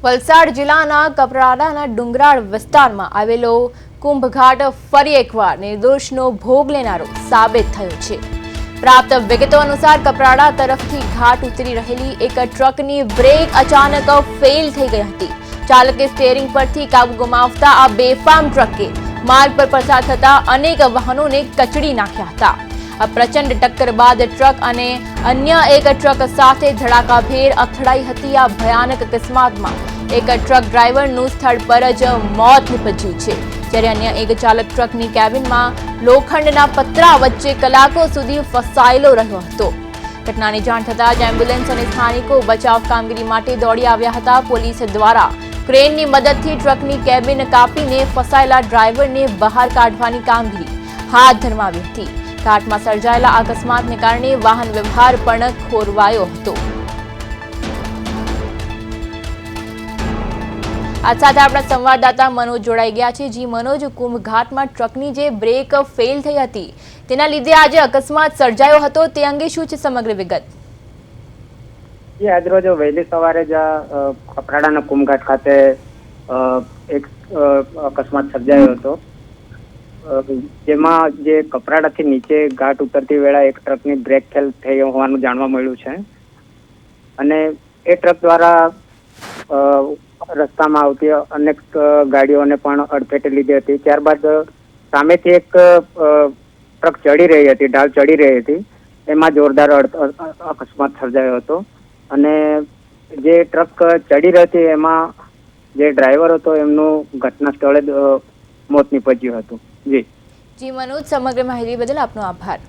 વલસાડ જિલ્લાના કપરાડાના ડુંગરાળ વિસ્તારમાં આવેલો કુંભઘાટ ફરી એકવાર નિર્દોષનો ભોગ લેનારો સાબિત થયો છે। પ્રાપ્ત વિગતો અનુસાર કપરાડા તરફથી ઘાટ ઉતરી રહેલી એક ટ્રકની બ્રેક અચાનક ફેલ થઈ ગઈ હતી। ચાલકે સ્ટીયરિંગ પરથી કાબુ ગુમાવતા આ બેફામ ટ્રકે માર્ગ પર પસાર થતા અનેક વાહનોને કચડી નાખ્યા હતા। આ પ્રચંડ ટક્કર બાદ ટ્રક અને અન્ય એક ટ્રક સાથે ધડાકાભેર અથડાઈ હતી। આ ભયાનક અકસ્માતમાં એક ટ્રક ડ્રાઈવરનું સ્થળ પર જ મોત નીપજ્યું છે, જ્યારે અન્ય એક ચાલક ટ્રકની કેબિનમાં લોખંડના પતરા વચ્ચે કલાકો સુધી ફસાયેલો રહ્યો હતો। ઘટનાની જાણ થતાં જ એમ્બ્યુલન્સ અને સ્થાનિકો બચાવ કામગીરી માટે દોડી આવ્યા હતા। પોલીસ દ્વારા ક્રેનની મદદથી ટ્રકની કેબિન કાપીને ફસાયેલા ડ્રાઈવરને બહાર કાઢવાની કામગીરી હાથ ધરવામાં હતી। ઘાટમાં સર્જાયેલા અકસ્માતને કારણે વાહન વ્યવહાર પણ ખોરવાયો હતો। આ સાથે આપણા સંવાદદાતા મનોજ જોડાઈ ગયા છે। જી મનોજ, કુંભઘાટમાં ટ્રકની જે બ્રેક ફેલ થઈ હતી તેના લીધે આજે અકસ્માત સર્જાયો હતો, તે અંગે શું છે સમગ્ર વિગત? આજરોજ વહેલી સવારે જ કપરાડાના કુંભઘાટ ખાતે એક અકસ્માત સર્જાયો હતો, જેમાં જે કપરાડાથી નીચે ઘાટ ઉતરતી વેળા એક ટ્રકની બ્રેક ફેલ થઈ હોવાનું જાણવા મળ્યું છે અને એ ટ્રક દ્વારા રસ્તામાં આવતી અનેક ગાડીઓને પણ અડફેટે લીધી હતી। ત્યારબાદ સામેથી એક ટ્રક ચડી રહી હતી, ઢાળ ચડી રહી હતી, એમાં જોરદાર અકસ્માત સર્જાયો હતો અને જે ટ્રક ચડી રહી હતી એમાં જે ડ્રાઈવર હતો એમનું ઘટના સ્થળે જ મોત નીપજ્યું હતું। જી મનોજ, સમગ્ર માહિતી બદલ આપનો આભાર।